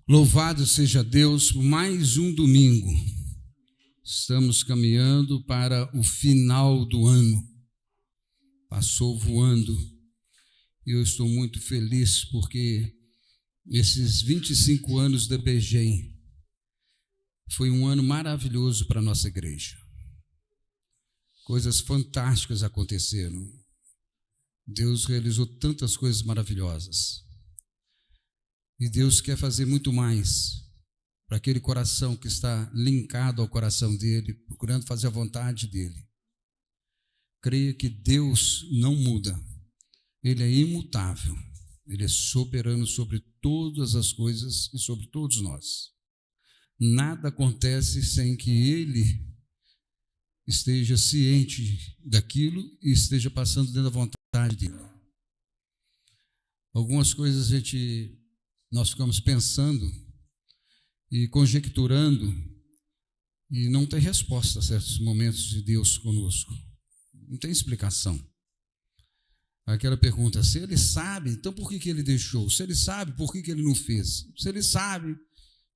Louvado seja Deus por mais um domingo. Estamos caminhando para o final do ano. Passou voando. E eu estou muito feliz porque esses 25 anos da BGEM foi um ano maravilhoso para a nossa igreja. Coisas fantásticas aconteceram. Deus realizou tantas coisas maravilhosas. E Deus quer fazer muito mais para aquele coração que está linkado ao coração dele, procurando fazer a vontade dele. Creia que Deus não muda. Ele é imutável. Ele é soberano sobre todas as coisas e sobre todos nós. Nada acontece sem que ele esteja ciente daquilo e esteja passando dentro da vontade dele. Algumas coisas nós ficamos pensando e conjecturando e não tem resposta a certos momentos de Deus conosco. Não tem explicação. Aquela pergunta, se ele sabe, então por que ele deixou? Se ele sabe, por que ele não fez? Se ele sabe,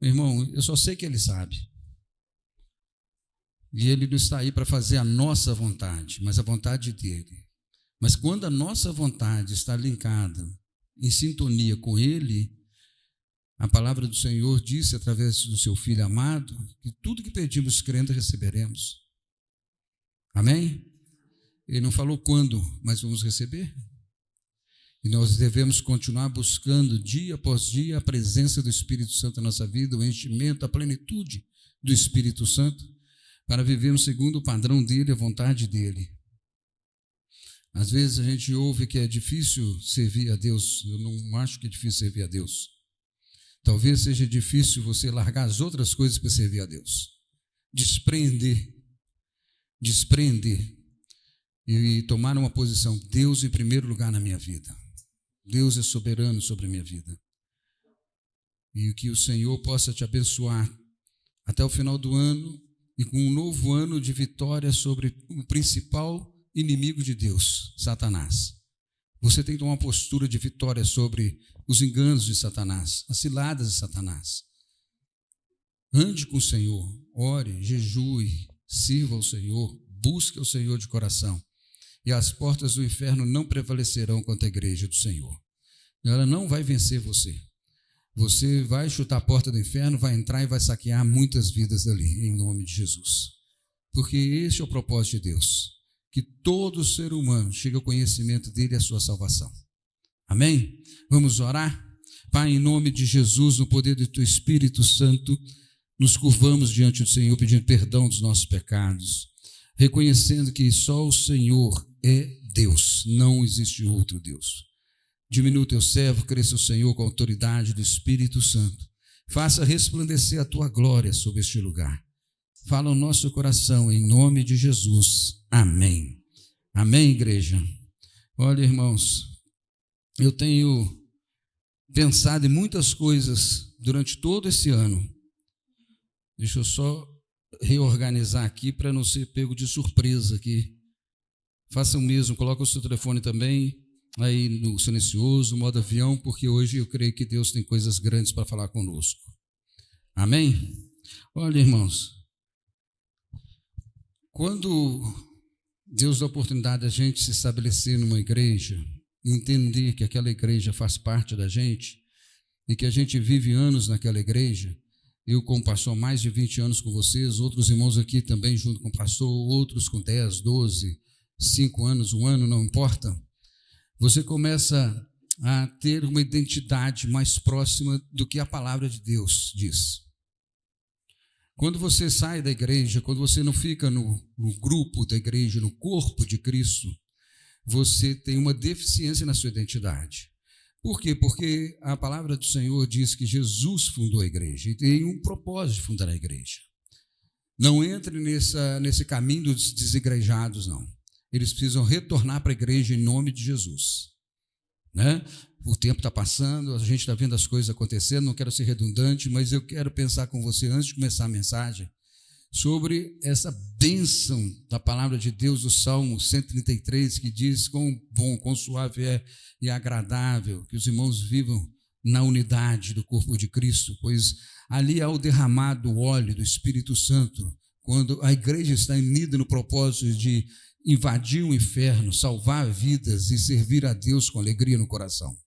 meu irmão, eu só sei que ele sabe. E ele não está aí para fazer a nossa vontade, mas a vontade dele. Mas quando a nossa vontade está linkada, em sintonia com ele, a palavra do Senhor disse através do seu Filho amado que tudo que pedimos crendo receberemos. Amém? Ele não falou quando, mas vamos receber. E nós devemos continuar buscando dia após dia a presença do Espírito Santo na nossa vida, o enchimento, a plenitude do Espírito Santo, para vivermos segundo o padrão dele, a vontade dele. Às vezes a gente ouve que é difícil servir a Deus. Eu não acho que é difícil servir a Deus. Talvez seja difícil você largar as outras coisas para servir a Deus. Desprender e tomar uma posição. Deus em primeiro lugar na minha vida. Deus é soberano sobre a minha vida. E que o Senhor possa te abençoar até o final do ano e com um novo ano de vitória sobre o principal inimigo de Deus, Satanás. Você tem que tomar uma postura de vitória sobre os enganos de Satanás, as ciladas de Satanás. Ande com o Senhor, ore, jejue, sirva ao Senhor, busque o Senhor de coração. E as portas do inferno não prevalecerão contra a igreja do Senhor. Ela não vai vencer você. Você vai chutar a porta do inferno, vai entrar e vai saquear muitas vidas dali, em nome de Jesus. Porque esse é o propósito de Deus. Que todo ser humano chegue ao conhecimento dele e a sua salvação. Amém? Vamos orar? Pai, em nome de Jesus, no poder do teu Espírito Santo, nos curvamos diante do Senhor, pedindo perdão dos nossos pecados, reconhecendo que só o Senhor é Deus, não existe outro Deus. Diminua o teu servo, cresça o Senhor com a autoridade do Espírito Santo. Faça resplandecer a tua glória sobre este lugar. Fala o nosso coração, em nome de Jesus. Amém. Amém, igreja? Olha, irmãos, eu tenho pensado em muitas coisas durante todo esse ano. Deixa eu só reorganizar aqui para não ser pego de surpresa aqui. Faça o mesmo, coloca o seu telefone também aí no silencioso, no modo avião, porque hoje eu creio que Deus tem coisas grandes para falar conosco. Amém? Olha, irmãos, quando Deus dá a oportunidade de a gente se estabelecer numa igreja, entender que aquela igreja faz parte da gente e que a gente vive anos naquela igreja, eu como pastor mais de 20 anos com vocês, outros irmãos aqui também junto com o pastor, outros com 10, 12, 5 anos, 1 ano, não importa, você começa a ter uma identidade mais próxima do que a palavra de Deus diz. Quando você sai da igreja, quando você não fica no grupo da igreja, no corpo de Cristo, você tem uma deficiência na sua identidade. Por quê? Porque a palavra do Senhor diz que Jesus fundou a igreja e tem um propósito de fundar a igreja. Não entre nesse caminho dos desigrejados, não. Eles precisam retornar para a igreja em nome de Jesus. Né? O tempo está passando, a gente está vendo as coisas acontecendo, não quero ser redundante, mas eu quero pensar com você, antes de começar a mensagem, sobre essa bênção da palavra de Deus do Salmo 133, que diz quão bom, quão suave é e agradável que os irmãos vivam na unidade do corpo de Cristo, pois ali há o derramado óleo do Espírito Santo, quando a igreja está unida no propósito de invadir o inferno, salvar vidas e servir a Deus com alegria no coração.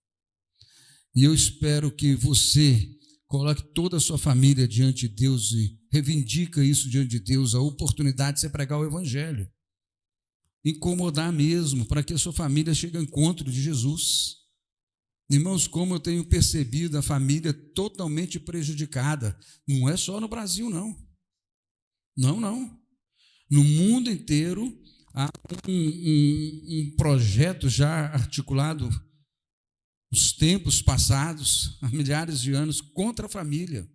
E eu espero que você coloque toda a sua família diante de Deus e reivindica isso diante de Deus, a oportunidade de você pregar o Evangelho. Incomodar mesmo, para que a sua família chegue ao encontro de Jesus. Irmãos, como eu tenho percebido a família totalmente prejudicada, não é só no Brasil, não. Não. No mundo inteiro há um projeto já articulado nos tempos passados, há milhares de anos, contra a família.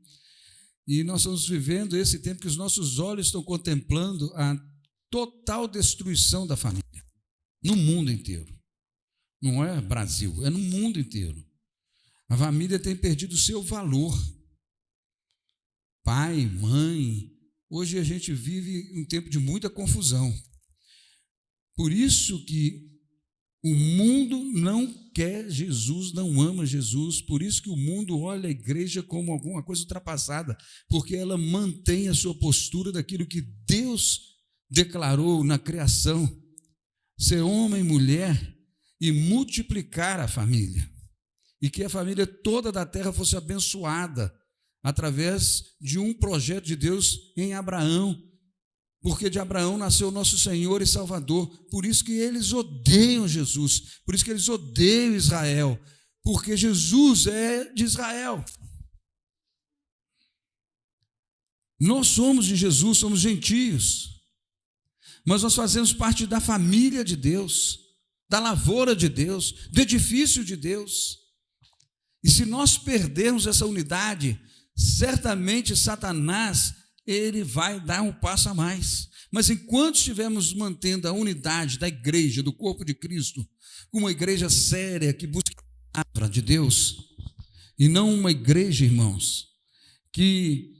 E nós estamos vivendo esse tempo que os nossos olhos estão contemplando a total destruição da família, no mundo inteiro. Não é Brasil, é no mundo inteiro. A família tem perdido o seu valor. Pai, mãe. Hoje a gente vive um tempo de muita confusão. Por isso que o mundo não quer Jesus, não ama Jesus. Por isso que o mundo olha a igreja como alguma coisa ultrapassada, porque ela mantém a sua postura daquilo que Deus declarou na criação: ser homem e mulher e multiplicar a família, e que a família toda da terra fosse abençoada através de um projeto de Deus em Abraão, porque de Abraão nasceu o nosso Senhor e Salvador. Por isso que eles odeiam Jesus, por isso que eles odeiam Israel, porque Jesus é de Israel. Nós somos de Jesus, somos gentios, mas nós fazemos parte da família de Deus, da lavoura de Deus, do edifício de Deus. E se nós perdermos essa unidade, certamente Satanás, ele vai dar um passo a mais. Mas enquanto estivermos mantendo a unidade da igreja, do corpo de Cristo, uma igreja séria que busca a palavra de Deus, e não uma igreja, irmãos, que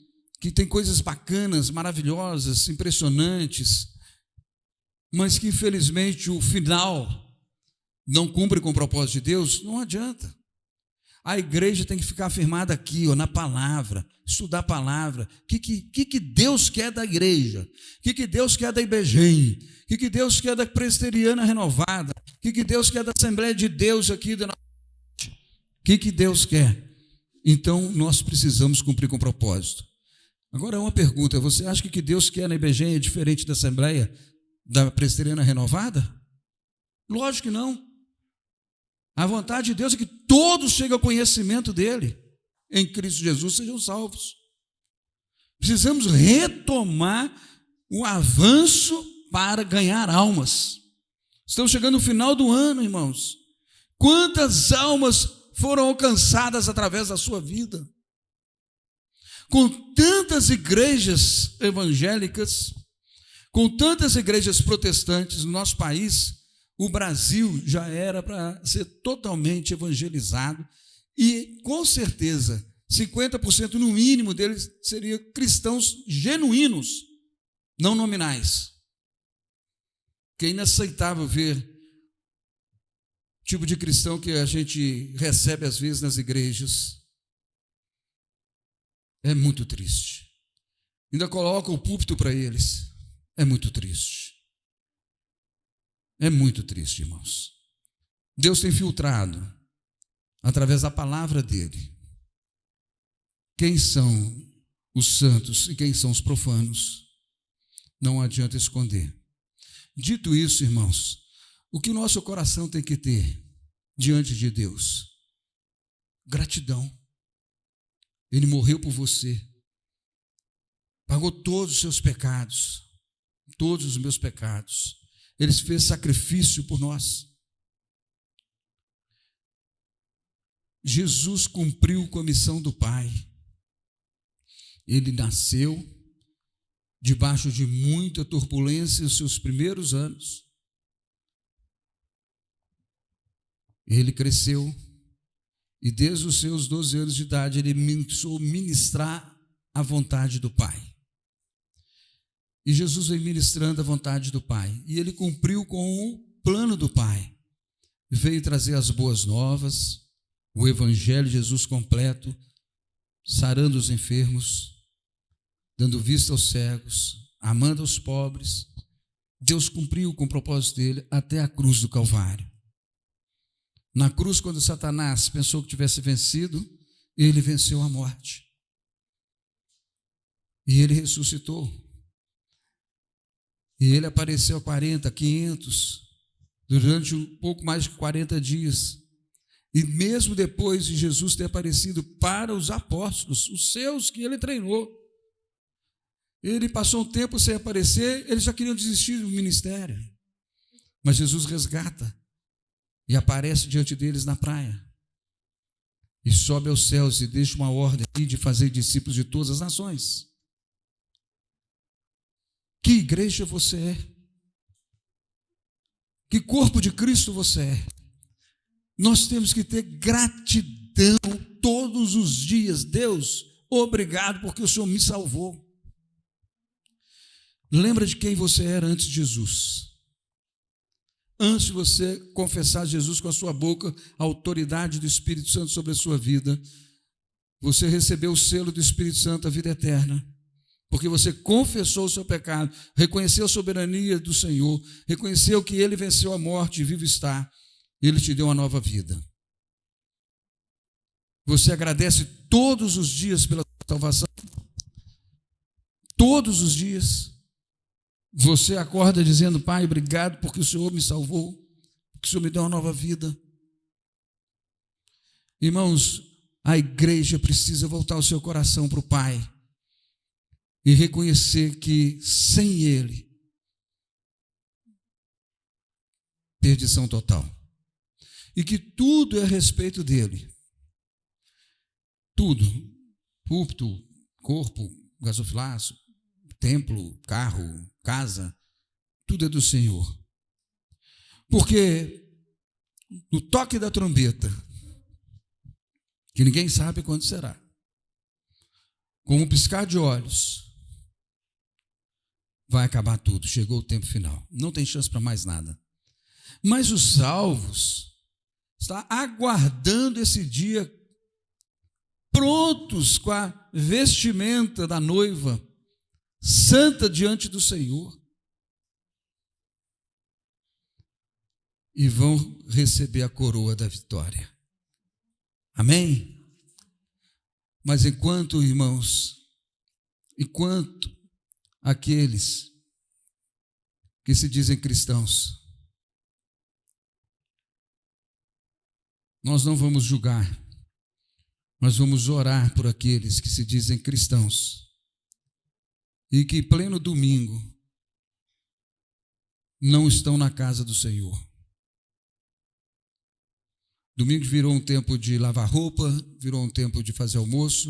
tem coisas bacanas, maravilhosas, impressionantes, mas que infelizmente o final não cumpre com o propósito de Deus, não adianta. A igreja tem que ficar firmada aqui, na palavra, estudar a palavra. O que Deus quer da igreja? O que Deus quer da IBGEM? O que Deus quer da Presbiteriana Renovada? O que Deus quer da Assembleia de Deus aqui? O que Deus quer? Então, nós precisamos cumprir com o propósito. Agora, uma pergunta: você acha que o que Deus quer na IBGEM é diferente da Assembleia, da Presbiteriana Renovada? Lógico que não. A vontade de Deus é que todos cheguem ao conhecimento dele, em Cristo Jesus sejam salvos. Precisamos retomar o avanço para ganhar almas. Estamos chegando no final do ano, irmãos. Quantas almas foram alcançadas através da sua vida? Com tantas igrejas evangélicas, com tantas igrejas protestantes no nosso país, o Brasil já era para ser totalmente evangelizado e, com certeza, 50% no mínimo deles seriam cristãos genuínos, não nominais. Que é inaceitável ver o tipo de cristão que a gente recebe às vezes nas igrejas. É muito triste. Ainda coloca o púlpito para eles. É muito triste. É muito triste, irmãos. Deus tem filtrado, através da palavra dele, quem são os santos e quem são os profanos. Não adianta esconder. Dito isso, irmãos, o que o nosso coração tem que ter diante de Deus? Gratidão. Ele morreu por você, pagou todos os seus pecados, todos os meus pecados. Ele fez sacrifício por nós. Jesus cumpriu com a missão do Pai. Ele nasceu debaixo de muita turbulência nos seus primeiros anos. Ele cresceu e desde os seus 12 anos de idade ele começou a ministrar a vontade do Pai. E Jesus vem ministrando a vontade do Pai. E ele cumpriu com o plano do Pai. Veio trazer as boas novas, o evangelho de Jesus completo, sarando os enfermos, dando vista aos cegos, amando os pobres. Deus cumpriu com o propósito dele até a cruz do Calvário. Na cruz, quando Satanás pensou que tivesse vencido, ele venceu a morte. E ele ressuscitou. E ele apareceu a 40, 500, durante um pouco mais de 40 dias. E mesmo depois de Jesus ter aparecido para os apóstolos, os seus que ele treinou, ele passou um tempo sem aparecer, eles já queriam desistir do ministério. Mas Jesus resgata e aparece diante deles na praia. E sobe aos céus e deixa uma ordem de fazer discípulos de todas as nações. Que igreja você é? Que corpo de Cristo você é? Nós temos que ter gratidão todos os dias. Deus, obrigado porque o Senhor me salvou. Lembra de quem você era antes de Jesus. Antes de você confessar Jesus com a sua boca, a autoridade do Espírito Santo sobre a sua vida, você recebeu o selo do Espírito Santo, a vida eterna, porque você confessou o seu pecado, reconheceu a soberania do Senhor, reconheceu que Ele venceu a morte e vivo está, Ele te deu uma nova vida. Você agradece todos os dias pela salvação? Todos os dias. Você acorda dizendo: Pai, obrigado porque o Senhor me salvou, porque o Senhor me deu uma nova vida. Irmãos, a igreja precisa voltar o seu coração para o Pai e reconhecer que sem Ele, perdição total. E que tudo é a respeito dele. Tudo. Púlpito, corpo, gasofilaço, templo, carro, casa, tudo é do Senhor. Porque no toque da trombeta, que ninguém sabe quando será, com um piscar de olhos, vai acabar tudo, chegou o tempo final, não tem chance para mais nada. Mas os salvos estão aguardando esse dia, prontos com a vestimenta da noiva, santa diante do Senhor, e vão receber a coroa da vitória. Amém? Mas enquanto, irmãos, enquanto aqueles que se dizem cristãos, nós não vamos julgar, nós vamos orar por aqueles que se dizem cristãos e que, pleno domingo, não estão na casa do Senhor. Domingo virou um tempo de lavar roupa, virou um tempo de fazer almoço,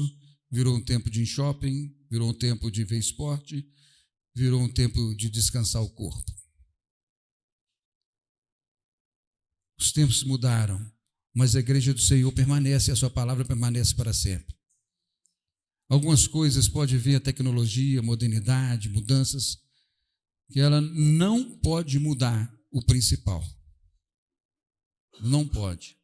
virou um tempo de ir em shopping, virou um tempo de ver esporte, virou um tempo de descansar o corpo. Os tempos mudaram, mas a igreja do Senhor permanece, a sua palavra permanece para sempre. Algumas coisas pode vir a tecnologia, modernidade, mudanças, que ela não pode mudar o principal. Não pode.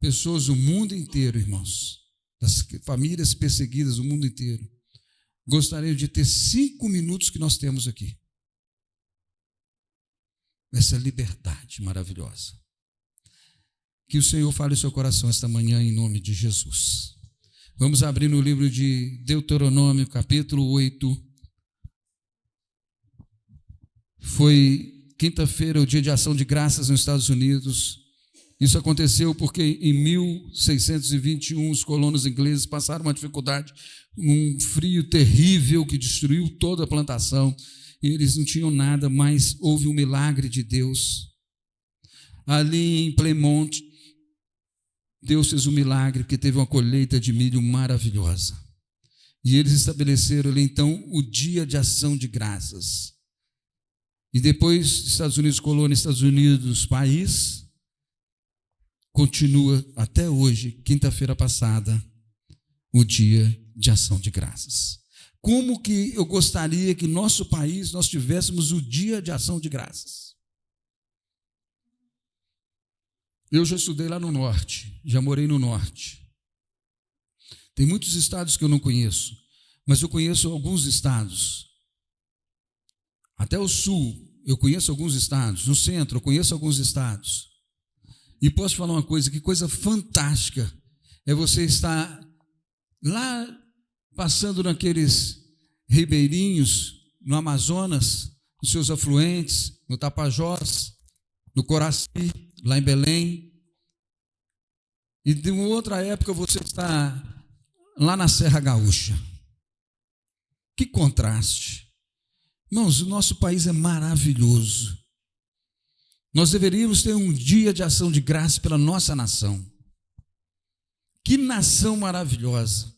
Pessoas do mundo inteiro, irmãos, das famílias perseguidas do mundo inteiro, gostariam de ter 5 minutos que nós temos aqui. Essa liberdade maravilhosa. Que o Senhor fale no seu coração esta manhã em nome de Jesus. Vamos abrir no livro de Deuteronômio, capítulo 8. Foi quinta-feira, o dia de ação de graças nos Estados Unidos. Isso aconteceu porque em 1621 os colonos ingleses passaram uma dificuldade, um frio terrível que destruiu toda a plantação. E eles não tinham nada, mas houve um milagre de Deus. Ali em Plymouth, Deus fez um milagre, porque teve uma colheita de milho maravilhosa. E eles estabeleceram ali, então, o dia de ação de graças. E depois, Estados Unidos, colônia, Estados Unidos, país, continua até hoje, quinta-feira passada, o dia de ação de graças. Como que eu gostaria que nosso país, nós tivéssemos o dia de ação de graças. Eu já estudei lá no norte, já morei no norte. Tem muitos estados que eu não conheço, mas eu conheço alguns estados. Até o sul, eu conheço alguns estados. No centro, eu conheço alguns estados. E posso falar uma coisa, que coisa fantástica é você estar lá passando naqueles ribeirinhos, no Amazonas, nos seus afluentes, no Tapajós, no Coraci, lá em Belém. E de uma outra época você está lá na Serra Gaúcha. Que contraste. Irmãos, o nosso país é maravilhoso. Nós deveríamos ter um dia de ação de graça pela nossa nação. Que nação maravilhosa.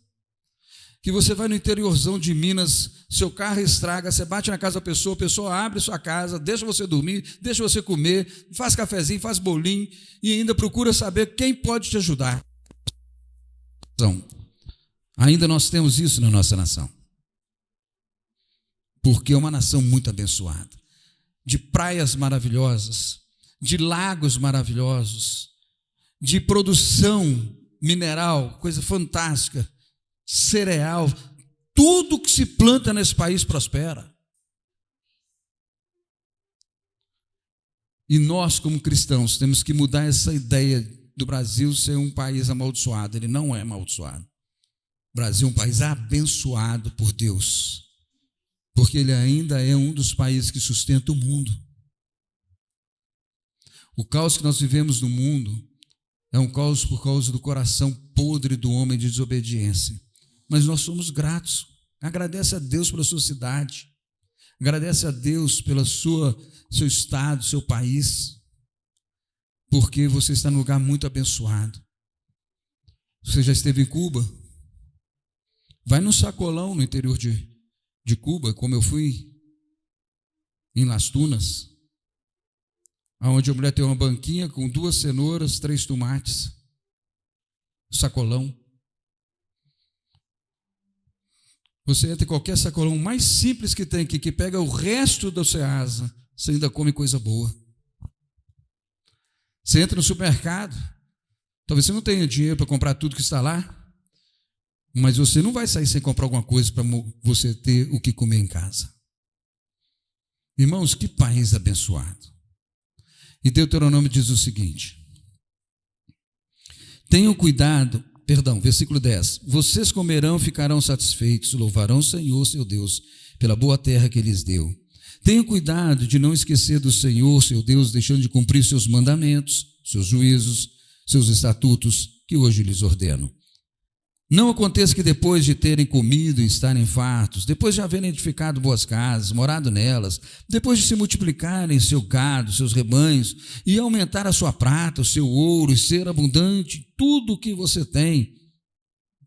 Que você vai no interiorzão de Minas, seu carro estraga, você bate na casa da pessoa, a pessoa abre sua casa, deixa você dormir, deixa você comer, faz cafezinho, faz bolinho e ainda procura saber quem pode te ajudar. Então, ainda nós temos isso na nossa nação. Porque é uma nação muito abençoada, de praias maravilhosas, de lagos maravilhosos, de produção mineral, coisa fantástica, cereal, tudo que se planta nesse país prospera. E nós, como cristãos, temos que mudar essa ideia do Brasil ser um país amaldiçoado. Ele não é amaldiçoado. O Brasil é um país abençoado por Deus, porque ele ainda é um dos países que sustenta o mundo. O caos que nós vivemos no mundo é um caos por causa do coração podre do homem de desobediência. Mas nós somos gratos. Agradece a Deus pela sua cidade. Agradece a Deus pelo seu estado, seu país, porque você está num lugar muito abençoado. Você já esteve em Cuba? Vai no Sacolão, no interior de Cuba, como eu fui em Las Tunas, onde a mulher tem uma banquinha com 2 cenouras, 3 tomates, sacolão. Você entra em qualquer sacolão mais simples que tem aqui, que pega o resto da Ceasa, você ainda come coisa boa. Você entra no supermercado, talvez você não tenha dinheiro para comprar tudo que está lá, mas você não vai sair sem comprar alguma coisa para você ter o que comer em casa. Irmãos, que país abençoado. E Deuteronômio diz o seguinte: tenham cuidado, versículo 10, vocês comerão e ficarão satisfeitos, louvarão o Senhor, seu Deus, pela boa terra que lhes deu. Tenham cuidado de não esquecer do Senhor, seu Deus, deixando de cumprir seus mandamentos, seus juízos, seus estatutos, que hoje lhes ordeno. Não aconteça que depois de terem comido e estarem fartos, depois de haverem edificado boas casas, morado nelas, depois de se multiplicarem seu gado, seus rebanhos, e aumentar a sua prata, o seu ouro, e ser abundante tudo o que você tem,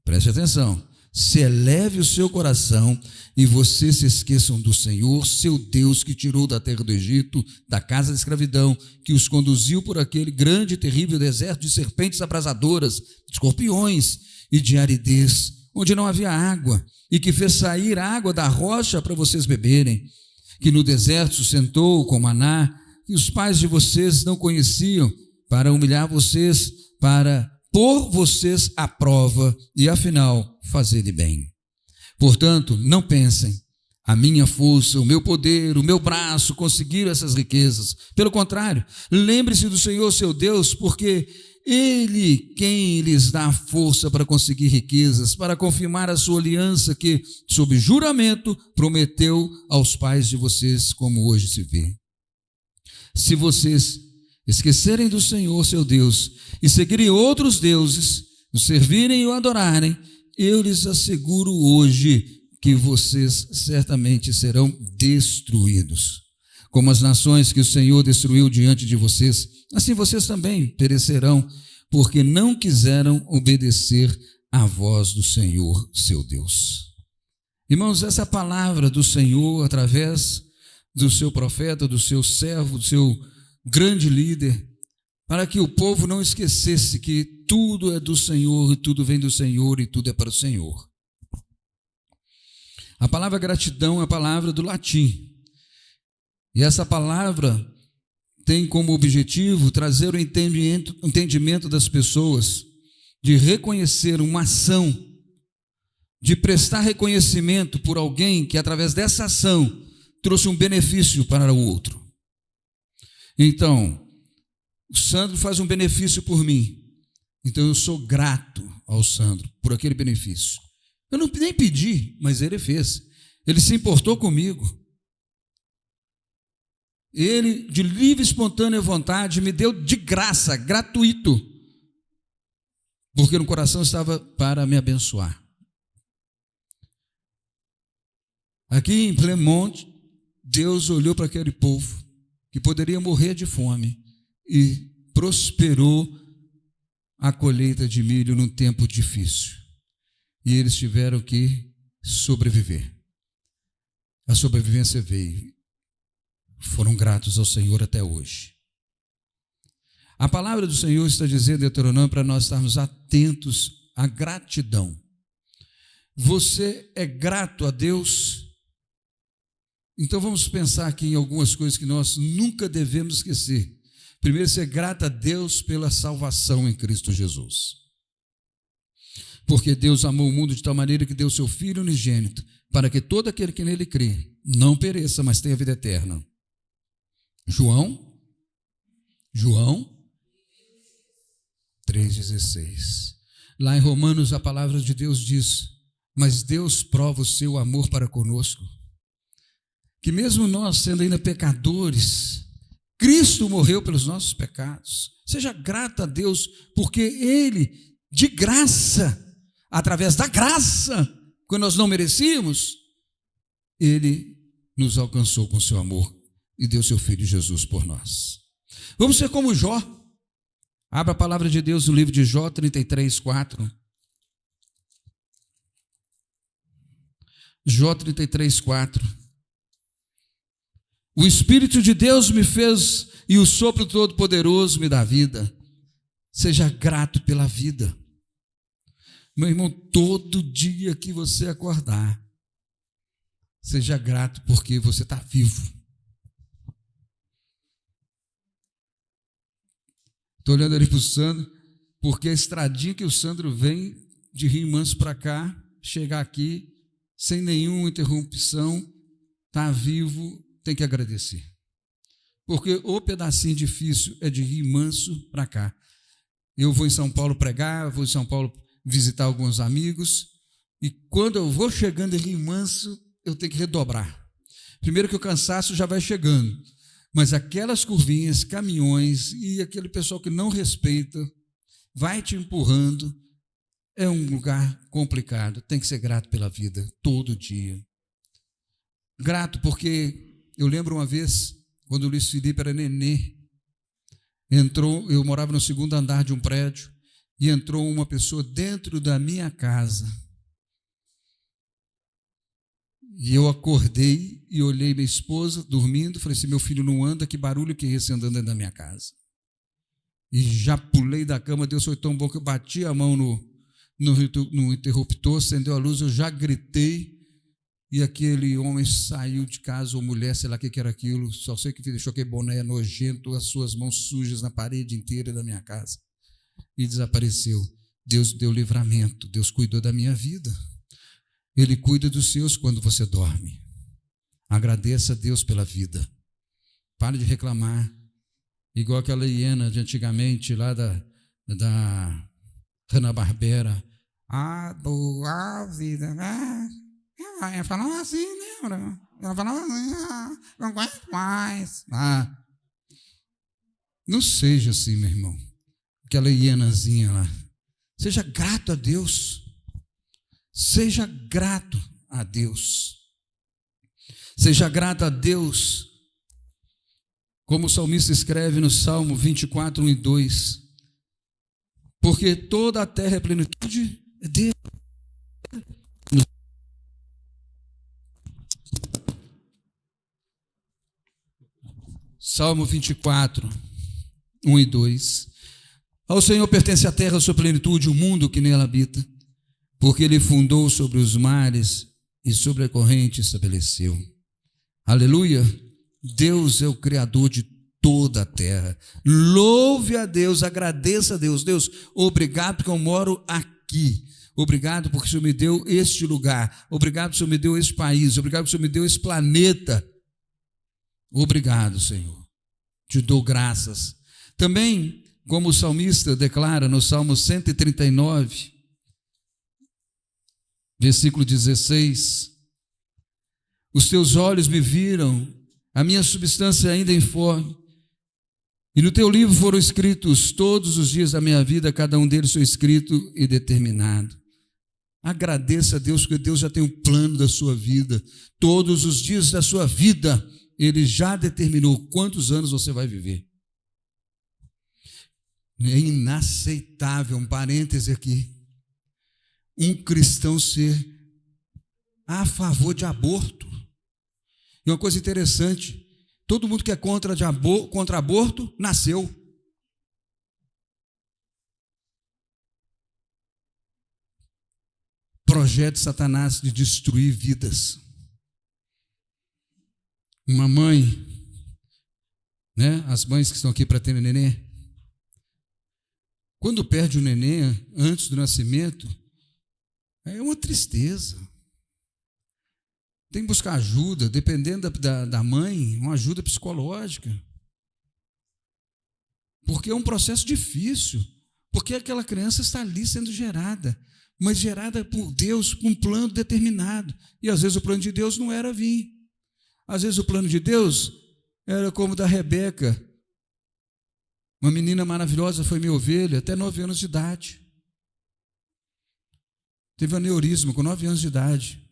preste atenção, se eleve o seu coração e vocês se esqueçam do Senhor, seu Deus, que tirou da terra do Egito, da casa da escravidão, que os conduziu por aquele grande e terrível deserto de serpentes abrasadoras, de escorpiões e de aridez, onde não havia água, e que fez sair água da rocha para vocês beberem, que no deserto sustentou com maná, que os pais de vocês não conheciam, para humilhar vocês, para pôr vocês à prova e, afinal, fazer-lhe bem. Portanto, não pensem, a minha força, o meu poder, o meu braço conseguiram essas riquezas. Pelo contrário, lembre-se do Senhor, seu Deus, porque Ele quem lhes dá força para conseguir riquezas, para confirmar a sua aliança que, sob juramento, prometeu aos pais de vocês, como hoje se vê. Se vocês esquecerem do Senhor, seu Deus, e seguirem outros deuses, o servirem e o adorarem, eu lhes asseguro hoje que vocês certamente serão destruídos. Como as nações que o Senhor destruiu diante de vocês, assim vocês também perecerão, porque não quiseram obedecer à voz do Senhor, seu Deus. Irmãos, essa palavra do Senhor, através do seu profeta, do seu servo, do seu grande líder, para que o povo não esquecesse que tudo é do Senhor, e tudo vem do Senhor, e tudo é para o Senhor. A palavra gratidão é a palavra do latim. E essa palavra tem como objetivo trazer o entendimento das pessoas de reconhecer uma ação, de prestar reconhecimento por alguém que, através dessa ação, trouxe um benefício para o outro. Então, o Sandro faz um benefício por mim, então eu sou grato ao Sandro por aquele benefício. Eu nem pedi, mas ele fez. Ele se importou comigo. Ele, de livre e espontânea vontade, me deu de graça, gratuito, porque no coração estava para me abençoar. Aqui em Clermont, Deus olhou para aquele povo que poderia morrer de fome e prosperou a colheita de milho num tempo difícil. E eles tiveram que sobreviver. A sobrevivência veio. Foram gratos ao Senhor até hoje. A palavra do Senhor está dizendo em Deuteronômio para nós estarmos atentos à gratidão. Você é grato a Deus? Então vamos pensar aqui em algumas coisas que nós nunca devemos esquecer. Primeiro, ser grato a Deus pela salvação em Cristo Jesus. Porque Deus amou o mundo de tal maneira que deu seu Filho unigênito, para que todo aquele que nele crê não pereça, mas tenha vida eterna. João 3,16. Lá em Romanos a palavra de Deus diz: mas Deus prova o seu amor para conosco, que mesmo nós sendo ainda pecadores, Cristo morreu pelos nossos pecados. Seja grato a Deus, porque Ele, de graça, através da graça, quando nós não merecíamos, Ele nos alcançou com seu amor e deu seu Filho Jesus por nós. Vamos ser como Jó. Abra a palavra de Deus no livro de Jó 33:4. Jó 33:4. O Espírito de Deus me fez e o sopro todo-poderoso me dá vida. Seja grato pela vida. Meu irmão, todo dia que você acordar, seja grato porque você está vivo. Estou olhando ali para o Sandro, porque a estradinha que o Sandro vem de Rio Manso para cá, chegar aqui, sem nenhuma interrupção, está vivo, tem que agradecer. Porque o pedacinho difícil é de Rio Manso para cá. Eu vou em São Paulo pregar, vou em São Paulo visitar alguns amigos, e quando eu vou chegando em Rio Manso, eu tenho que redobrar. Primeiro que o cansaço já vai chegando, mas aquelas curvinhas, caminhões e aquele pessoal que não respeita, vai te empurrando, é um lugar complicado. Tem que ser grato pela vida, todo dia. Grato porque eu lembro uma vez, quando o Luiz Felipe era nenê, eu morava no segundo andar de um prédio, e entrou uma pessoa dentro da minha casa. E eu acordei e olhei minha esposa dormindo, falei assim: meu filho não anda, que barulho que é esse andando dentro da minha casa? E já pulei da cama. Deus foi tão bom que eu bati a mão no interruptor, acendeu a luz, eu já gritei, e aquele homem saiu de casa, ou mulher, sei lá o que era aquilo, só sei que deixou aquele boné nojento, as suas mãos sujas na parede inteira da minha casa, e desapareceu. Deus deu livramento, Deus cuidou da minha vida. Ele cuida dos seus quando você dorme. Agradeça a Deus pela vida. Pare de reclamar. Igual aquela hiena de antigamente, lá da Hanna-Barbera. Boa vida. Ela falava assim, lembra? Ela falava assim, não aguento mais. Não seja assim, meu irmão. Aquela hienazinha lá. Seja grato a Deus. Seja grato a Deus. Seja grato a Deus. Como o salmista escreve no Salmo 24, 1 e 2. Porque toda a terra é plenitude dele. Salmo 24, 1 e 2. Ao Senhor pertence a terra, a sua plenitude, o mundo que nela habita. Porque Ele fundou sobre os mares e sobre a corrente estabeleceu. Aleluia! Deus é o Criador de toda a terra. Louve a Deus, agradeça a Deus. Deus, obrigado porque eu moro aqui. Obrigado porque o Senhor me deu este lugar. Obrigado porque o Senhor me deu esse país. Obrigado porque o Senhor me deu esse planeta. Obrigado, Senhor. Te dou graças. Também, como o salmista declara no Salmo 139, versículo 16, os teus olhos me viram, a minha substância ainda informe, e no teu livro foram escritos todos os dias da minha vida, cada um deles foi escrito e determinado. Agradeça a Deus, porque Deus já tem um plano da sua vida. Todos os dias da sua vida, Ele já determinou quantos anos você vai viver. É inaceitável, um parêntese aqui, um cristão ser a favor de aborto. E uma coisa interessante, todo mundo que é contra aborto, nasceu. Projeto de Satanás de destruir vidas. Uma mãe, né, as mães que estão aqui para ter neném, quando perde o neném antes do nascimento, é uma tristeza. Tem que buscar ajuda, dependendo da mãe, uma ajuda psicológica. Porque é um processo difícil, porque aquela criança está ali sendo gerada, mas gerada por Deus, com um plano determinado. E às vezes o plano de Deus não era vir. Às vezes o plano de Deus era como o da Rebeca. Uma menina maravilhosa, foi minha ovelha, até 9 anos de idade. Teve aneurisma com 9 anos de idade.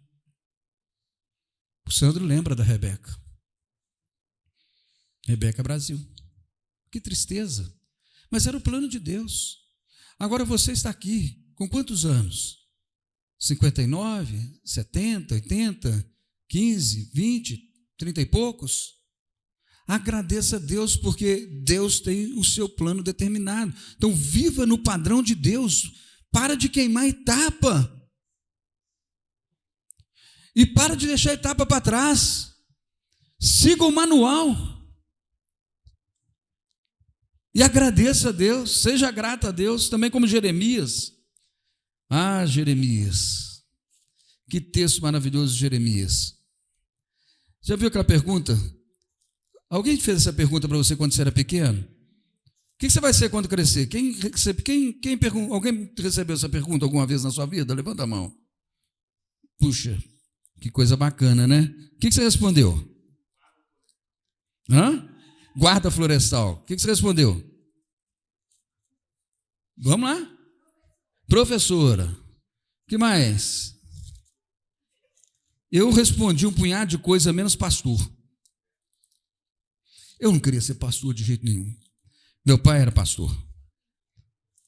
O Sandro lembra da Rebeca. Rebeca Brasil. Que tristeza. Mas era o plano de Deus. Agora você está aqui, com quantos anos? 59, 70, 80, 15, 20, 30 e poucos? Agradeça a Deus, porque Deus tem o seu plano determinado. Então, viva no padrão de Deus. Para de queimar etapa. E para de deixar a etapa para trás. Siga o manual. E agradeça a Deus. Seja grato a Deus. Também como Jeremias. Ah, Jeremias. Que texto maravilhoso de Jeremias. Já viu aquela pergunta? Alguém fez essa pergunta para você quando você era pequeno? O que você vai ser quando crescer? Alguém recebeu essa pergunta alguma vez na sua vida? Levanta a mão. Puxa, que coisa bacana, né? O que você respondeu? Guarda florestal. O que você respondeu? Vamos lá? Professora. O que mais? Eu respondi um punhado de coisa menos pastor. Eu não queria ser pastor de jeito nenhum. Meu pai era pastor.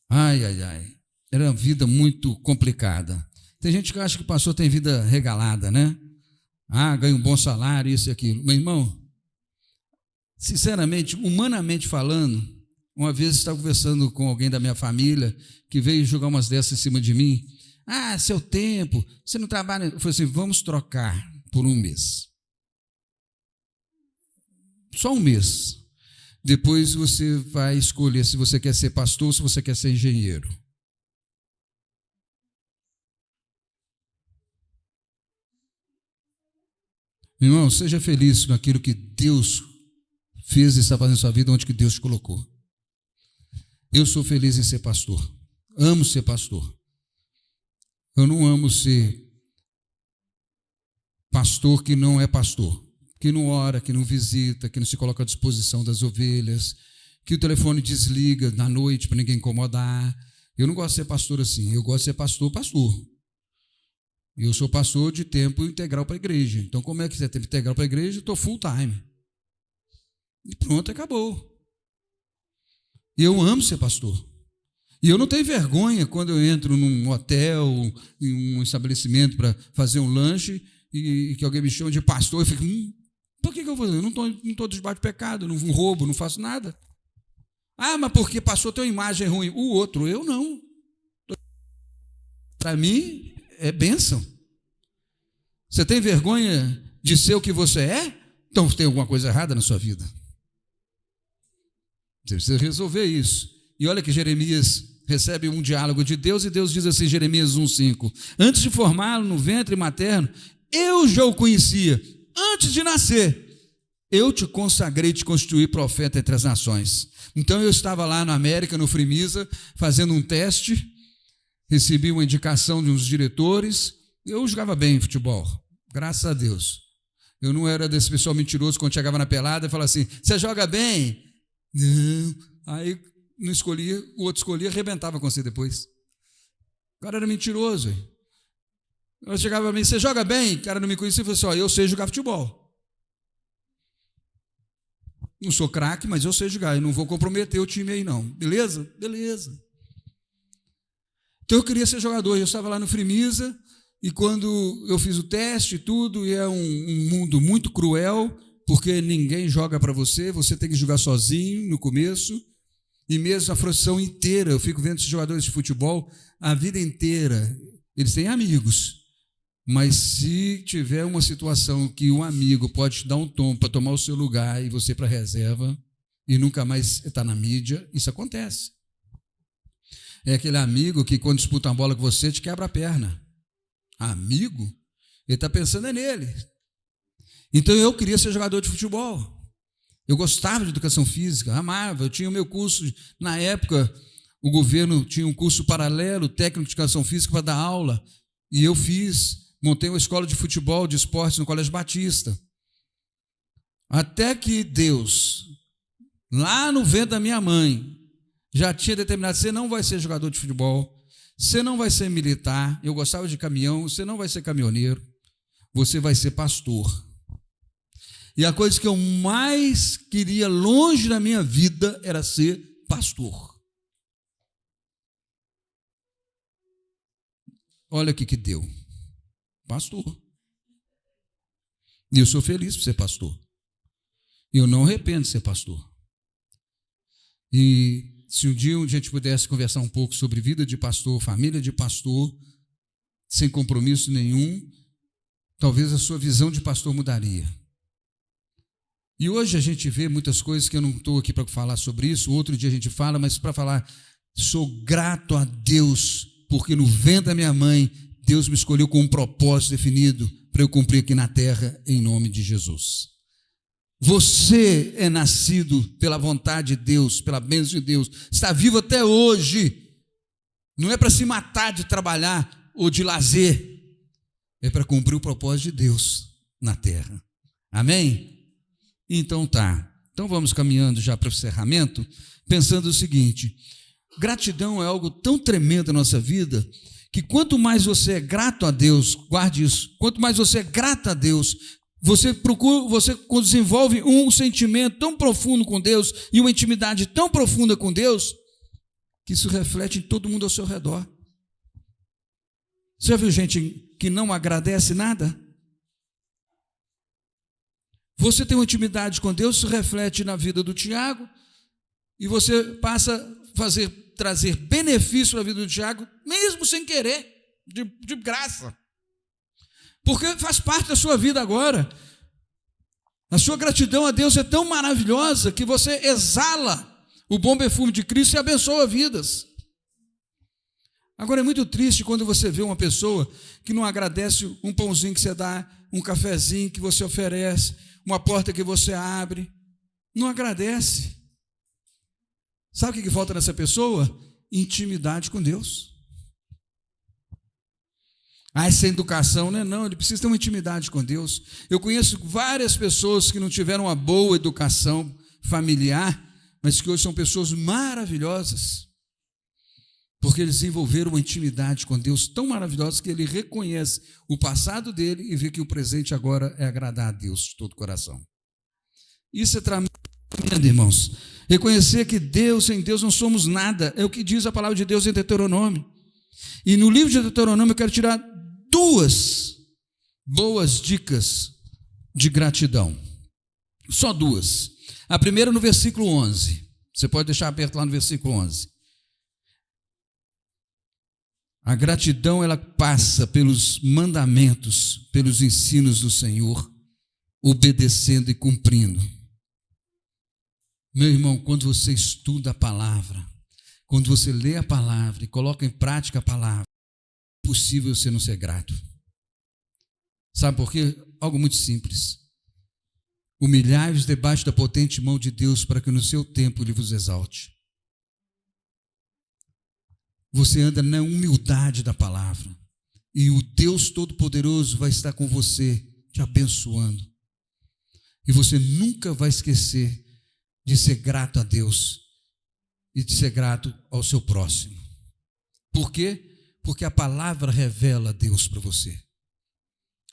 Ai. Era uma vida muito complicada. Tem gente que acha que pastor tem vida regalada, né? Ganha um bom salário, isso e aquilo. Meu irmão, sinceramente, humanamente falando, uma vez eu estava conversando com alguém da minha família que veio jogar umas dessas em cima de mim. Seu tempo, você não trabalha. Eu falei assim, vamos trocar por um mês. Só um mês. Depois você vai escolher se você quer ser pastor ou se você quer ser engenheiro. Meu irmão, seja feliz naquilo que Deus fez e está fazendo na sua vida, onde que Deus te colocou. Eu sou feliz em ser pastor. Amo ser pastor. Eu não amo ser pastor que não é pastor. Que não ora, que não visita, que não se coloca à disposição das ovelhas, que o telefone desliga na noite para ninguém incomodar. Eu não gosto de ser pastor assim, eu gosto de ser pastor. Eu sou pastor de tempo integral para a igreja. Então, como é que você é tempo integral para a igreja? Eu estou full time. E pronto, acabou. E eu amo ser pastor. E eu não tenho vergonha quando eu entro num hotel, em um estabelecimento para fazer um lanche e que alguém me chama de pastor, eu fico, por que eu vou fazer? Eu não estou debaixo de pecado, não roubo, não faço nada. Mas porque pastor tem uma imagem ruim. O outro, eu não. Para mim, é bênção. Você tem vergonha de ser o que você é? Então tem alguma coisa errada na sua vida. Você precisa resolver isso. E olha que Jeremias recebe um diálogo de Deus, e Deus diz assim, Jeremias 1,5: antes de formá-lo no ventre materno, eu já o conhecia. Antes de nascer, eu te consagrei, te constituí profeta entre as nações. Então eu estava lá na América, no Frimisa, fazendo um teste, recebi uma indicação de uns diretores, eu jogava bem futebol, graças a Deus. Eu não era desse pessoal mentiroso quando chegava na pelada e falava assim, você joga bem? Não. Aí não escolhia, o outro escolhia, arrebentava com você depois. O cara era mentiroso. Eu chegava para mim, você joga bem? O cara não me conhecia e falou assim, ó, eu sei jogar futebol. Não sou craque, mas eu sei jogar, e não vou comprometer o time aí não. Beleza? Beleza. Então eu queria ser jogador, eu estava lá no Frimisa, e quando eu fiz o teste e tudo, e é um mundo muito cruel, porque ninguém joga para você, você tem que jogar sozinho no começo, e mesmo a frustração inteira, eu fico vendo esses jogadores de futebol, a vida inteira, eles têm amigos, mas se tiver uma situação que um amigo pode te dar um tombo para tomar o seu lugar e você para a reserva, e nunca mais está na mídia, isso acontece. É aquele amigo que quando disputa uma bola com você, te quebra a perna. Amigo? Ele está pensando nele. Então eu queria ser jogador de futebol. Eu gostava de educação física, amava. Eu tinha o meu curso, na época, o governo tinha um curso paralelo, técnico de educação física, para dar aula. E eu montei uma escola de futebol, de esportes no Colégio Batista. Até que Deus, lá no ventre da minha mãe, já tinha determinado, você não vai ser jogador de futebol, você não vai ser militar, eu gostava de caminhão, você não vai ser caminhoneiro, você vai ser pastor. E a coisa que eu mais queria longe da minha vida era ser pastor. Olha o que deu. Pastor. E eu sou feliz por ser pastor. Eu não arrependo de ser pastor. E se um dia a gente pudesse conversar um pouco sobre vida de pastor, família de pastor, sem compromisso nenhum, talvez a sua visão de pastor mudaria. E hoje a gente vê muitas coisas que eu não estou aqui para falar sobre isso, outro dia a gente fala, mas para falar, sou grato a Deus, porque no ventre da minha mãe, Deus me escolheu com um propósito definido para eu cumprir aqui na terra, em nome de Jesus. Você é nascido pela vontade de Deus, pela bênção de Deus, está vivo até hoje, não é para se matar de trabalhar ou de lazer, é para cumprir o propósito de Deus na terra. Amém? Então tá, então vamos caminhando já para o encerramento, pensando o seguinte, gratidão é algo tão tremendo na nossa vida, que quanto mais você é grato a Deus, guarde isso, quanto mais você é grato a Deus, você desenvolve um sentimento tão profundo com Deus, e uma intimidade tão profunda com Deus, que isso reflete em todo mundo ao seu redor. Você já viu gente que não agradece nada? Você tem uma intimidade com Deus, isso reflete na vida do Tiago, e você passa a trazer benefício na vida do Tiago, mesmo sem querer, de graça. Porque faz parte da sua vida agora. A sua gratidão a Deus é tão maravilhosa que você exala o bom perfume de Cristo e abençoa vidas. Agora é muito triste quando você vê uma pessoa que não agradece um pãozinho que você dá, um cafezinho que você oferece, uma porta que você abre, não agradece. Sabe o que falta nessa pessoa? Intimidade com Deus. Essa educação, né? Não, ele precisa ter uma intimidade com Deus. Eu conheço várias pessoas que não tiveram uma boa educação familiar, mas que hoje são pessoas maravilhosas, porque eles desenvolveram uma intimidade com Deus tão maravilhosa que ele reconhece o passado dele e vê que o presente agora é agradar a Deus de todo o coração. Isso é tremendo, irmãos. Reconhecer que Deus, sem Deus não somos nada, é o que diz a palavra de Deus em Deuteronômio. E no livro de Deuteronômio eu quero tirar 2 boas dicas de gratidão. Só 2. A primeira no versículo 11. Você pode deixar aberto lá no versículo 11. A gratidão, ela passa pelos mandamentos, pelos ensinos do Senhor, obedecendo e cumprindo. Meu irmão, quando você estuda a palavra, quando você lê a palavra e coloca em prática a palavra, é impossível você não ser grato. Sabe por quê? Algo muito simples. Humilhai-vos debaixo da potente mão de Deus, para que no seu tempo Ele vos exalte. Você anda na humildade da palavra, e o Deus Todo-Poderoso vai estar com você, te abençoando. E você nunca vai esquecer de ser grato a Deus e de ser grato ao seu próximo. Por quê? Porque a palavra revela Deus para você.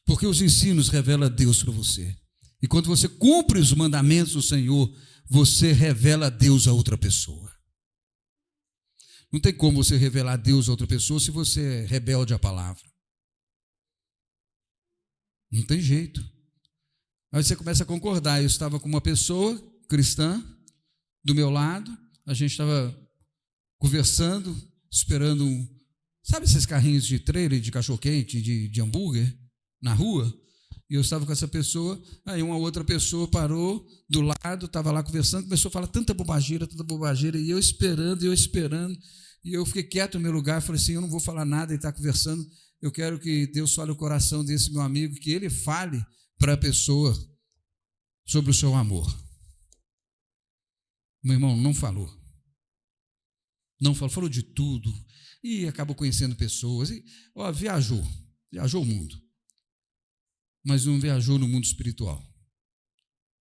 Porque os ensinos revelam Deus para você. E quando você cumpre os mandamentos do Senhor, você revela Deus a outra pessoa. Não tem como você revelar Deus a outra pessoa se você é rebelde à palavra. Não tem jeito. Aí você começa a concordar. Eu estava com uma pessoa cristã do meu lado, a gente estava conversando, esperando, sabe esses carrinhos de trailer, de cachorro-quente, de hambúrguer, na rua? E eu estava com essa pessoa, aí uma outra pessoa parou do lado, estava lá conversando, começou a falar tanta bobageira, e eu esperando, e eu fiquei quieto no meu lugar, falei assim, eu não vou falar nada, ele está conversando, eu quero que Deus fale o coração desse meu amigo, que ele fale para a pessoa sobre o seu amor. Meu irmão, não falou. Não falou, falou de tudo, e acabou conhecendo pessoas, e viajou o mundo. Mas não viajou no mundo espiritual.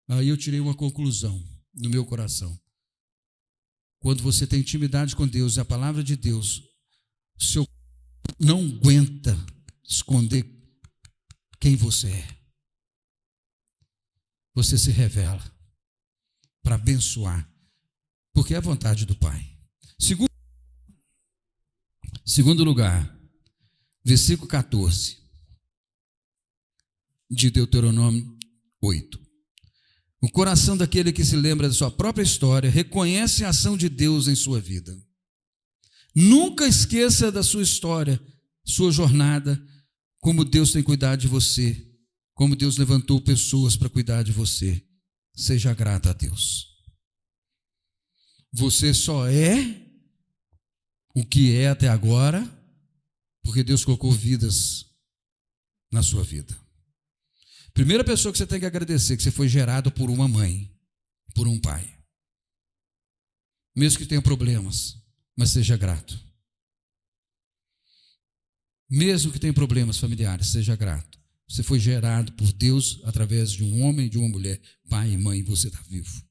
Aí eu tirei uma conclusão no meu coração. Quando você tem intimidade com Deus e a palavra de Deus, o seu não aguenta esconder quem você é. Você se revela para abençoar, porque é a vontade do Pai. Segundo lugar, versículo 14. De Deuteronômio 8. O coração daquele que se lembra da sua própria história reconhece a ação de Deus em sua vida. Nunca esqueça da sua história, sua jornada, como Deus tem cuidado de você, como Deus levantou pessoas para cuidar de você. Seja grato a Deus. Você só é o que é até agora, porque Deus colocou vidas na sua vida. Primeira pessoa que você tem que agradecer, que você foi gerado por uma mãe, por um pai. Mesmo que tenha problemas, mas seja grato. Mesmo que tenha problemas familiares, seja grato. Você foi gerado por Deus através de um homem e de uma mulher, pai e mãe, você está vivo.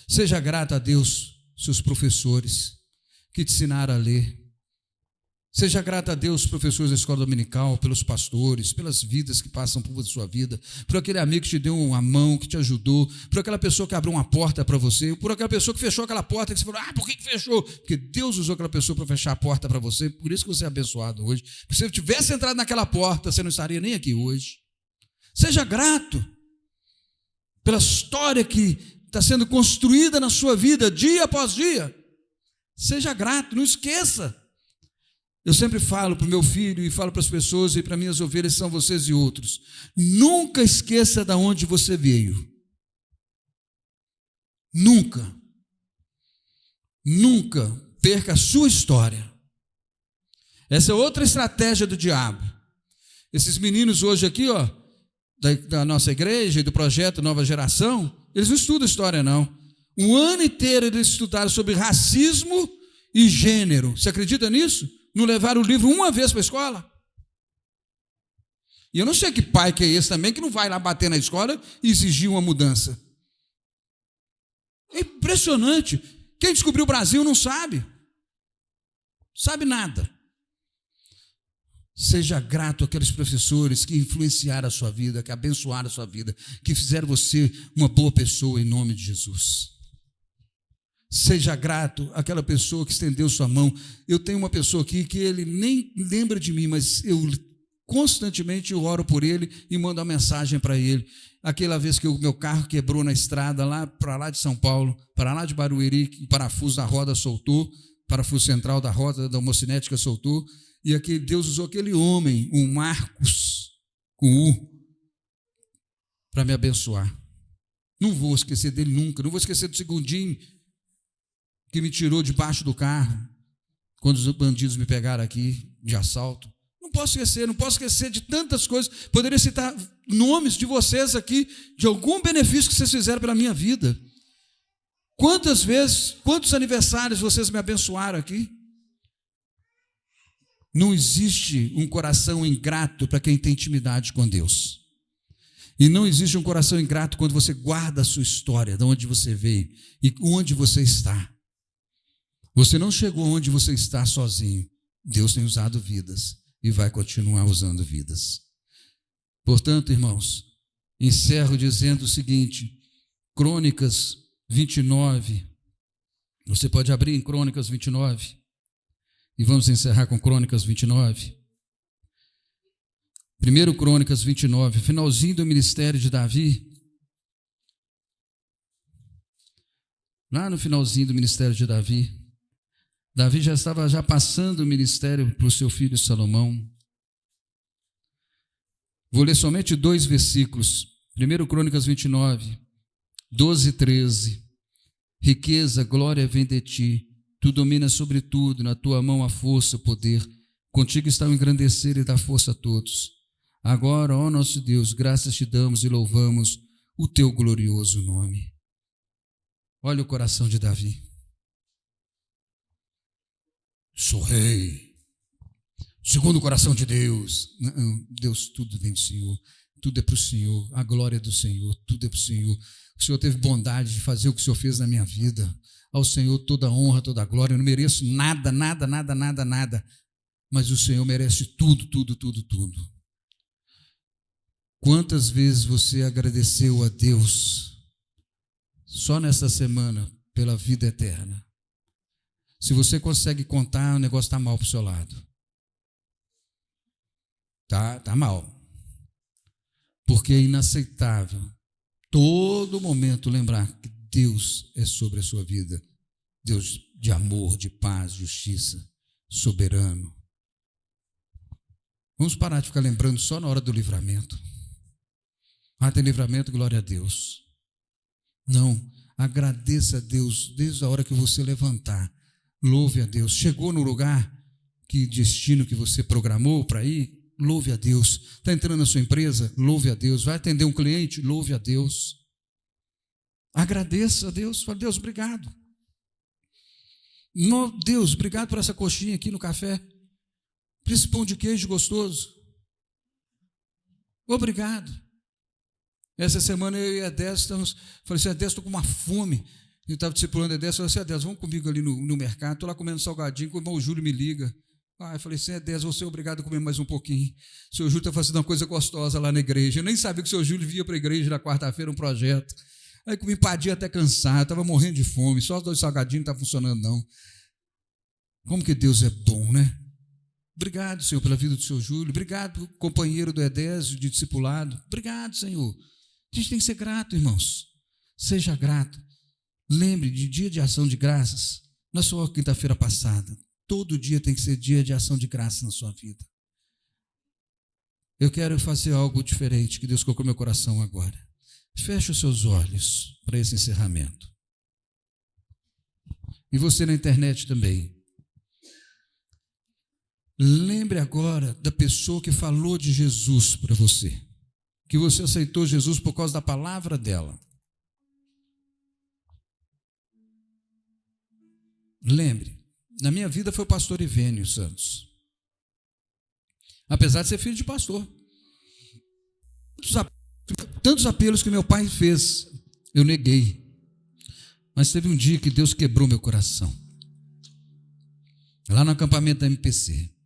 Seja grato a Deus, seus professores, que te ensinaram a ler. Seja grato a Deus, professores da escola dominical, pelos pastores, pelas vidas que passam por sua vida, por aquele amigo que te deu uma mão, que te ajudou, por aquela pessoa que abriu uma porta para você, por aquela pessoa que fechou aquela porta, que você falou, por que fechou? Porque Deus usou aquela pessoa para fechar a porta para você, por isso que você é abençoado hoje. Porque se você tivesse entrado naquela porta, você não estaria nem aqui hoje. Seja grato pela história que está sendo construída na sua vida, dia após dia. Seja grato, não esqueça. Eu sempre falo para o meu filho e falo para as pessoas e para minhas ovelhas, são vocês e outros. Nunca esqueça de onde você veio. Nunca. Nunca perca a sua história. Essa é outra estratégia do diabo. Esses meninos hoje aqui, da nossa igreja e do projeto Nova Geração, eles não estudam história, não. Um ano inteiro eles estudaram sobre racismo e gênero. Você acredita nisso? Não levaram o livro uma vez para a escola? E eu não sei que pai que é esse também, que não vai lá bater na escola e exigir uma mudança. É impressionante. Quem descobriu o Brasil não sabe. Sabe nada. Seja grato àqueles professores que influenciaram a sua vida, que abençoaram a sua vida, que fizeram você uma boa pessoa em nome de Jesus. Seja grato àquela pessoa que estendeu sua mão. Eu tenho uma pessoa aqui que ele nem lembra de mim, mas eu constantemente oro por ele e mando uma mensagem para ele. Aquela vez que o meu carro quebrou na estrada, para lá de São Paulo, para lá de Barueri, o parafuso da roda soltou, parafuso central da roda da homocinética soltou, e aqui Deus usou aquele homem, um Marcos, com U, para me abençoar. Não vou esquecer dele nunca. Não vou esquecer do segundinho que me tirou debaixo do carro, quando os bandidos me pegaram aqui de assalto. Não posso esquecer de tantas coisas. Poderia citar nomes de vocês aqui, de algum benefício que vocês fizeram pela minha vida. Quantas vezes, quantos aniversários vocês me abençoaram aqui? Não existe um coração ingrato para quem tem intimidade com Deus. E não existe um coração ingrato quando você guarda a sua história, de onde você veio e onde você está. Você não chegou onde você está sozinho. Deus tem usado vidas e vai continuar usando vidas. Portanto, irmãos, encerro dizendo o seguinte, Crônicas 29, você pode abrir em Crônicas 29, e vamos encerrar com Crônicas 29. 1 Crônicas 29, finalzinho do ministério de Davi. Lá no finalzinho do ministério de Davi, Davi já estava passando o ministério para o seu filho Salomão. Vou ler somente 2 versículos. 1 Crônicas 29, 12 e 13. Riqueza, glória vem de ti, tu dominas sobre tudo, na tua mão a força, o poder. Contigo está o engrandecer e dar força a todos. Agora, ó nosso Deus, graças te damos e louvamos o teu glorioso nome. Olha o coração de Davi. Sou rei, segundo o coração de Deus. Não, Deus, tudo vem do Senhor, tudo é para o Senhor, a glória é do Senhor, tudo é para o Senhor. O Senhor teve bondade de fazer o que o Senhor fez na minha vida. Ao Senhor toda a honra, toda a glória. Eu não mereço nada, mas o Senhor merece tudo, tudo, tudo, tudo. Quantas vezes você agradeceu a Deus só nessa semana pela vida eterna? Se você consegue contar, o negócio está mal para o seu lado. Tá mal. Porque é inaceitável todo momento lembrar que Deus é sobre a sua vida. Deus de amor, de paz, justiça, soberano. Vamos parar de ficar lembrando só na hora do livramento. Tem livramento, glória a Deus. Não, agradeça a Deus desde a hora que você levantar. Louve a Deus. Chegou no lugar, que destino que você programou para ir, louve a Deus. Está entrando na sua empresa, louve a Deus. Vai atender um cliente, louve a Deus. Agradeça a Deus. Fala, Deus, obrigado. Deus, obrigado por essa coxinha aqui no café. Por esse pão de queijo gostoso. Obrigado. Essa semana eu e a Edés estamos. Falei assim, Edés, estou com uma fome. Eu estava discipulando a Edés. Falei assim, Edés, vamos comigo ali no mercado. Estou lá comendo salgadinho. Quando o irmão Júlio me liga. Eu falei assim, Edés, você é obrigado a comer mais um pouquinho. O senhor Júlio está fazendo uma coisa gostosa lá na igreja. Eu nem sabia que o senhor Júlio via para a igreja na quarta-feira um projeto. Aí comi empadinha até cansado. Estava morrendo de fome. Só os 2 salgadinhos não estavam funcionando, não. Como que Deus é bom, né? Obrigado, Senhor, pela vida do senhor Júlio. Obrigado, companheiro do Edésio, de discipulado. Obrigado, Senhor. A gente tem que ser grato, irmãos. Seja grato. Lembre de dia de ação de graças. Não é só a quinta-feira passada. Todo dia tem que ser dia de ação de graças na sua vida. Eu quero fazer algo diferente que Deus colocou no meu coração agora. Feche os seus olhos para esse encerramento. E você na internet também. Lembre agora da pessoa que falou de Jesus para você. Que você aceitou Jesus por causa da palavra dela. Lembre, na minha vida foi o pastor Ivênio Santos. Apesar de ser filho de pastor. Tantos apelos que meu pai fez, eu neguei. Mas teve um dia que Deus quebrou meu coração. Lá no acampamento da MPC.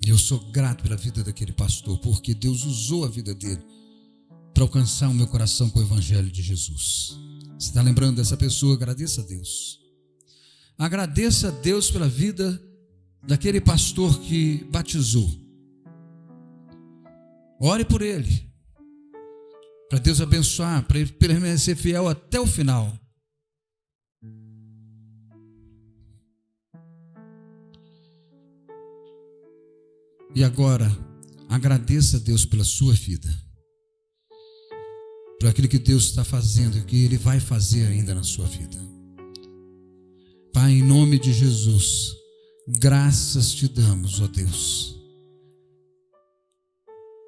Eu sou grato pela vida daquele pastor, porque Deus usou a vida dele para alcançar o meu coração com o evangelho de Jesus. Você está lembrando dessa pessoa? Agradeça a Deus. Agradeça a Deus pela vida daquele pastor que batizou. Ore por ele, para Deus abençoar, para ele permanecer fiel até o final. E agora, agradeça a Deus pela sua vida, por aquilo que Deus está fazendo e que Ele vai fazer ainda na sua vida. Pai, em nome de Jesus, graças te damos, ó Deus,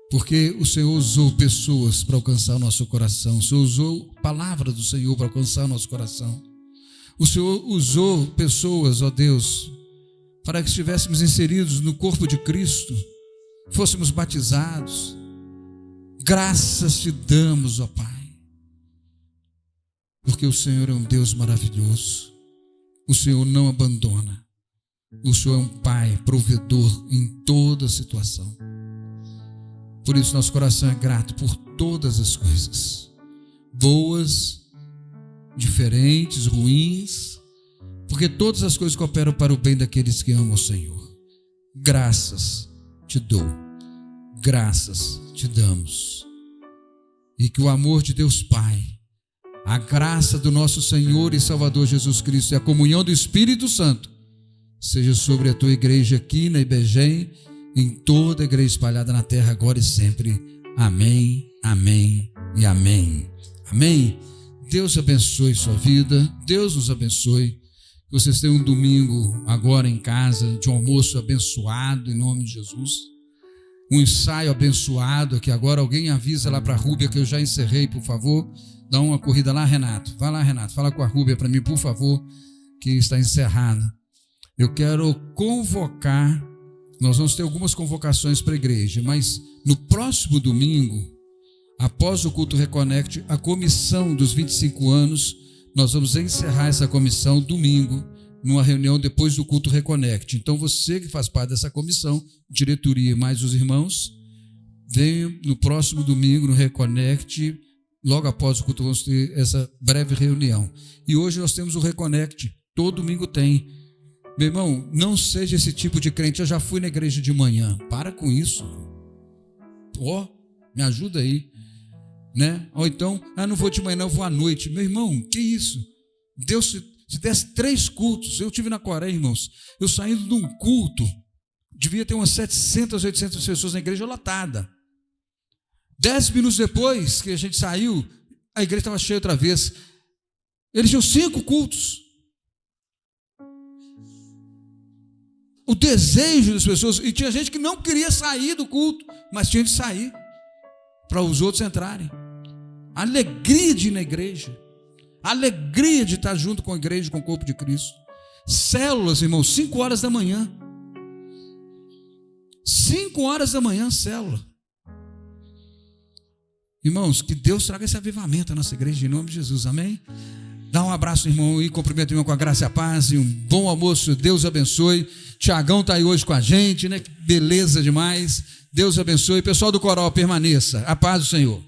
porque o Senhor usou pessoas para alcançar o nosso coração, o Senhor usou a palavra do Senhor para alcançar o nosso coração, o Senhor usou pessoas, ó Deus, para que estivéssemos inseridos no corpo de Cristo, fôssemos batizados. Graças te damos, ó Pai, porque o Senhor é um Deus maravilhoso, o Senhor não abandona, o Senhor é um Pai provedor em toda situação. Por isso nosso coração é grato por todas as coisas, boas, diferentes, ruins, porque todas as coisas cooperam para o bem daqueles que amam o Senhor. Graças te dou, graças te damos, e que o amor de Deus Pai, a graça do nosso Senhor e Salvador Jesus Cristo e a comunhão do Espírito Santo seja sobre a tua igreja aqui na IBGEM, em toda a igreja espalhada na terra, agora e sempre. Amém, amém e amém. Amém. Deus abençoe sua vida, Deus nos abençoe. Que vocês tenham um domingo agora em casa, de um almoço abençoado, em nome de Jesus. Um ensaio abençoado, que agora alguém avisa lá para a Rúbia que eu já encerrei, por favor. Dá uma corrida lá, Renato. Vai lá, Renato, fala com a Rúbia para mim, por favor, que está encerrado. Eu quero convocar, nós vamos ter algumas convocações para a igreja, mas no próximo domingo, após o culto Reconnect, a comissão dos 25 anos, nós vamos encerrar essa comissão domingo, numa reunião depois do culto Reconnect. Então você que faz parte dessa comissão, diretoria mais os irmãos, venham no próximo domingo no Reconnect, logo após o culto vamos ter essa breve reunião. E hoje nós temos o Reconnect, todo domingo tem. Meu irmão, não seja esse tipo de crente, eu já fui na igreja de manhã, para com isso. Me ajuda aí, né? Ou então, não vou de manhã não, vou à noite. Meu irmão, que isso? Deus, se desse 3 cultos, eu tive na Coreia, irmãos, eu saindo de um culto, devia ter umas 700, 800 pessoas na igreja lotada. 10 minutos depois que a gente saiu, a igreja estava cheia outra vez. Eles tinham 5 cultos. O desejo das pessoas, e tinha gente que não queria sair do culto, mas tinha de sair para os outros entrarem. A alegria de ir na igreja, a alegria de estar junto com a igreja, com o corpo de Cristo. Células, irmãos, 5 horas da manhã. 5 horas da manhã, célula. Irmãos, que Deus traga esse avivamento à nossa igreja, em nome de Jesus, amém? Dá um abraço, irmão, e cumprimento o irmão com a graça e a paz, e um bom almoço, Deus abençoe. Tiagão está aí hoje com a gente, né? Que beleza demais, Deus abençoe. Pessoal do coral, permaneça, a paz do Senhor.